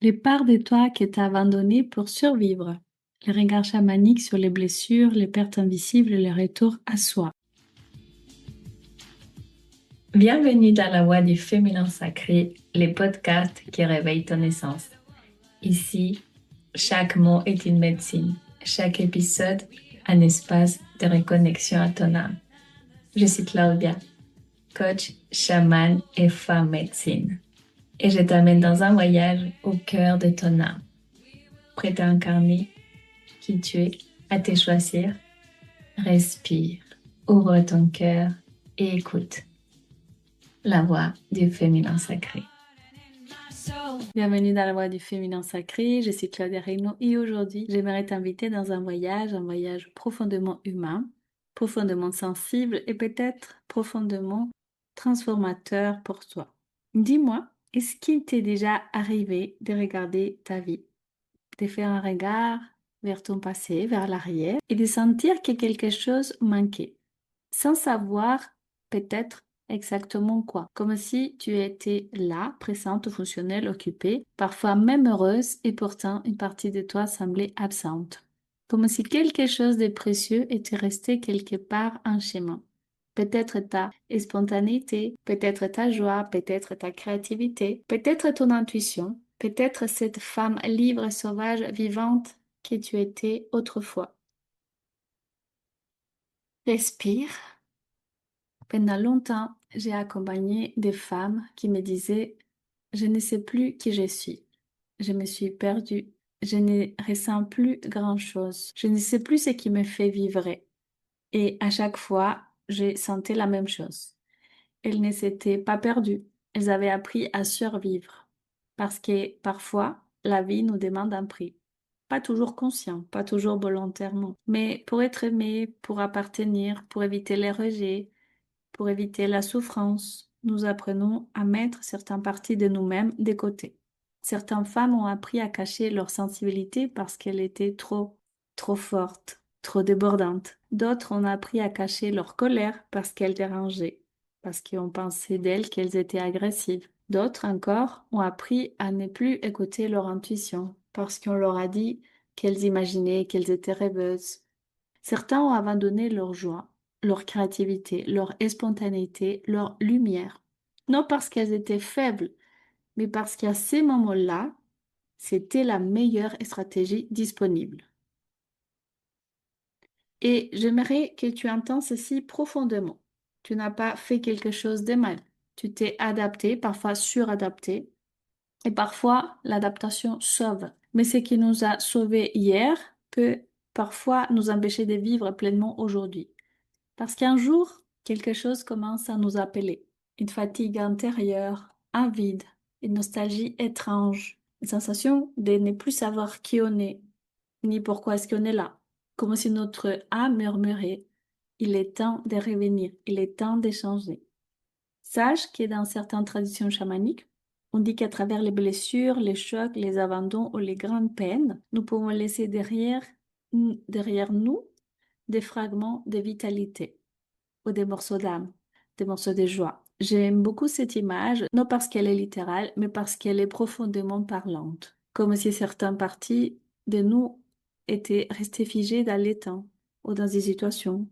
Les parts de toi que t'as abandonnées pour survivre. Le regard chamanique sur les blessures, les pertes invisibles et le retour à soi. Bienvenue dans la voie du féminin sacré, les podcasts qui réveillent ton essence. Ici, chaque mot est une médecine, chaque épisode un espace de reconnexion à ton âme. Je suis Claudia, coach, chamane et femme médecine. Et je t'amène dans un voyage au cœur de ton âme. Prête à incarner qui tu es, à te choisir. Respire, ouvre ton cœur et écoute la voix du féminin sacré. Bienvenue dans la voie du féminin sacré, je suis Claudia Reynaud et aujourd'hui j'aimerais t'inviter dans un voyage profondément humain, profondément sensible et peut-être profondément transformateur pour toi. Dis-moi, est-ce qu'il t'est déjà arrivé de regarder ta vie, de faire un regard vers ton passé, vers l'arrière et de sentir que quelque chose manquait, sans savoir peut-être exactement quoi, comme si tu étais là, présente, fonctionnelle, occupée, parfois même heureuse et pourtant une partie de toi semblait absente, comme si quelque chose de précieux était resté quelque part en chemin. Peut-être ta spontanéité, peut-être ta joie, peut-être ta créativité, peut-être ton intuition, peut-être cette femme libre, sauvage, vivante que tu étais autrefois. Respire. Pendant longtemps, j'ai accompagné des femmes qui me disaient: je ne sais plus qui je suis. Je me suis perdue. Je ne ressens plus grand-chose. Je ne sais plus ce qui me fait vivre. Et à chaque fois, je sentais la même chose. Elles ne s'étaient pas perdues. Elles avaient appris à survivre. Parce que parfois, la vie nous demande un prix. Pas toujours conscient, pas toujours volontairement. Mais pour être aimé, pour appartenir, pour éviter les rejets, pour éviter la souffrance, nous apprenons à mettre certaines parties de nous-mêmes de côté. Certaines femmes ont appris à cacher leur sensibilité parce qu'elle était trop forte, trop débordante. D'autres ont appris à cacher leur colère parce qu'elle dérangeait, parce qu'on pensait d'elles qu'elles étaient agressives. D'autres encore ont appris à ne plus écouter leur intuition parce qu'on leur a dit qu'elles imaginaient qu'elles étaient rêveuses. Certains ont abandonné leur joie, leur créativité, leur spontanéité, leur lumière. Non parce qu'elles étaient faibles, mais parce qu'à ces moments-là, c'était la meilleure stratégie disponible. Et j'aimerais que tu entends ceci profondément. Tu n'as pas fait quelque chose de mal. Tu t'es adapté, parfois suradapté, et parfois l'adaptation sauve. Mais ce qui nous a sauvés hier peut parfois nous empêcher de vivre pleinement aujourd'hui. Parce qu'un jour, quelque chose commence à nous appeler. Une fatigue intérieure, un vide, une nostalgie étrange, une sensation de ne plus savoir qui on est, ni pourquoi est-ce qu'on est là. Comme si notre âme murmurait: il est temps de revenir, il est temps d'échanger. Sache que dans certaines traditions chamaniques, on dit qu'à travers les blessures, les chocs, les abandons ou les grandes peines, nous pouvons laisser derrière nous des fragments de vitalité ou des morceaux d'âme, des morceaux de joie. J'aime beaucoup cette image, non parce qu'elle est littérale, mais parce qu'elle est profondément parlante. Comme si certaines parties de nous étaient restées figées dans les temps, ou dans des situations,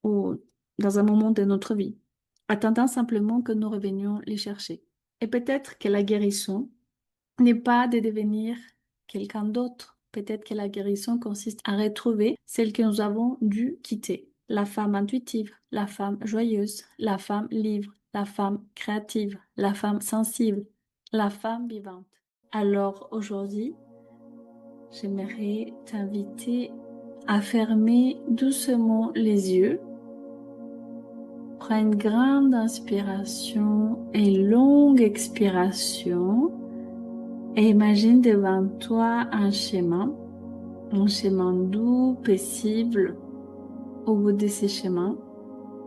ou dans un moment de notre vie, attendant simplement que nous revenions les chercher. Et peut-être que la guérison n'est pas de devenir quelqu'un d'autre. Peut-être que la guérison consiste à retrouver celle que nous avons dû quitter. La femme intuitive, la femme joyeuse, la femme libre, la femme créative, la femme sensible, la femme vivante. Alors aujourd'hui, j'aimerais t'inviter à fermer doucement les yeux. Prends une grande inspiration et longue expiration. Et imagine devant toi un chemin doux, paisible. Au bout de ce chemin,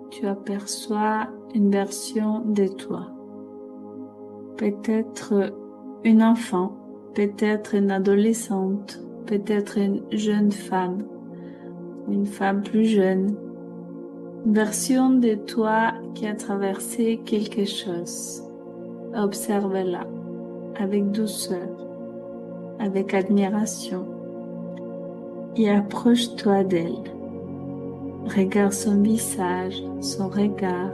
tu aperçois une version de toi. Peut-être une enfant, peut-être une adolescente, peut-être une jeune femme, une femme plus jeune. Une version de toi qui a traversé quelque chose. Observe-la avec douceur. avec admiration et approche-toi d'elle. Regarde son visage, son regard,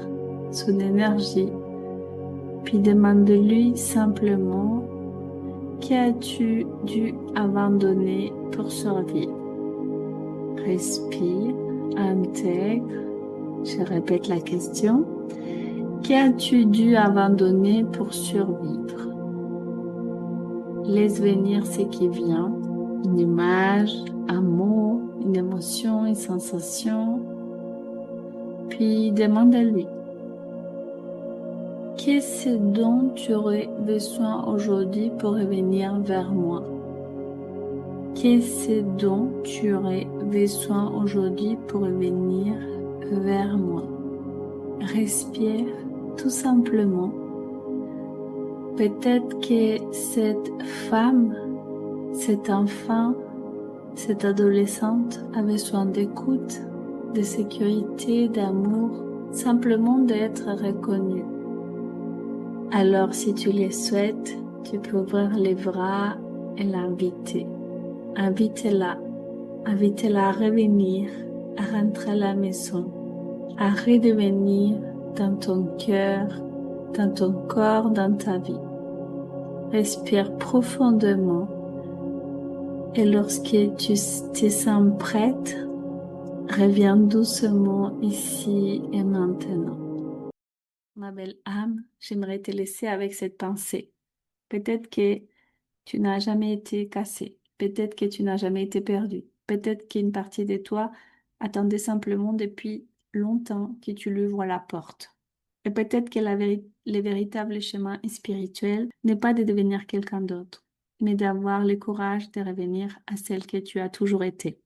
son énergie, puis demande-lui simplement qu'as-tu dû abandonner pour survivre. Respire, intègre, je répète la question. Qu'as-tu dû abandonner pour survivre? Laisse venir ce qui vient, une image, un mot, une émotion, une sensation. Puis demande à lui, qu'est-ce dont tu aurais besoin aujourd'hui pour revenir vers moi? Qu'est-ce dont tu aurais besoin aujourd'hui pour revenir vers moi? Respire tout simplement. Peut-être que cette femme, cet enfant, cette adolescente a besoin d'écoute, de sécurité, d'amour, simplement d'être reconnue. Alors si tu le souhaites, tu peux ouvrir les bras et l'inviter. Invite-la à revenir, à rentrer à la maison, à redevenir dans ton cœur, dans ton corps, dans ta vie. Respire profondément et lorsque tu te sens prête, reviens doucement ici et maintenant. Ma belle âme, j'aimerais te laisser avec cette pensée. Peut-être que tu n'as jamais été cassé, peut-être que tu n'as jamais été perdu, peut-être qu'une partie de toi attendait simplement depuis longtemps que tu lui ouvres la porte. Et peut-être que le véritable chemin spirituel n'est pas de devenir quelqu'un d'autre, mais d'avoir le courage de revenir à celle que tu as toujours été.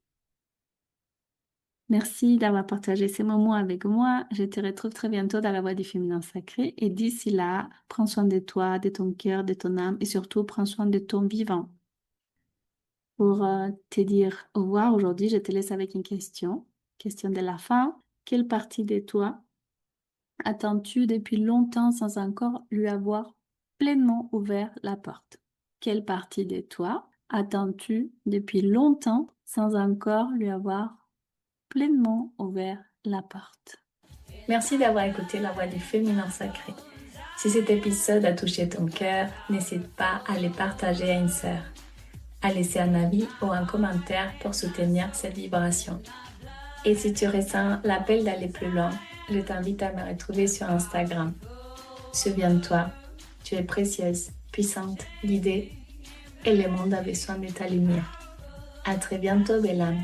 Merci d'avoir partagé ces moments avec moi. Je te retrouve très bientôt dans la voie du féminin sacré. Et d'ici là, prends soin de toi, de ton cœur, de ton âme et surtout prends soin de ton vivant. Pour te dire au revoir aujourd'hui, je te laisse avec une question. Question de la fin. Quelle partie de toi attends-tu depuis longtemps sans encore lui avoir pleinement ouvert la porte? Quelle partie de toi attends-tu depuis longtemps sans encore lui avoir pleinement ouvert la porte? Merci d'avoir écouté La Voix du Féminin Sacré. Si cet épisode a touché ton cœur, n'hésite pas à le partager à une sœur, à laisser un avis ou un commentaire pour soutenir cette vibration. Et si tu ressens l'appel d'aller plus loin, je t'invite à me retrouver sur Instagram. Souviens-toi, tu es précieuse, puissante, guidée et le monde a besoin de ta lumière. À très bientôt, belle âme.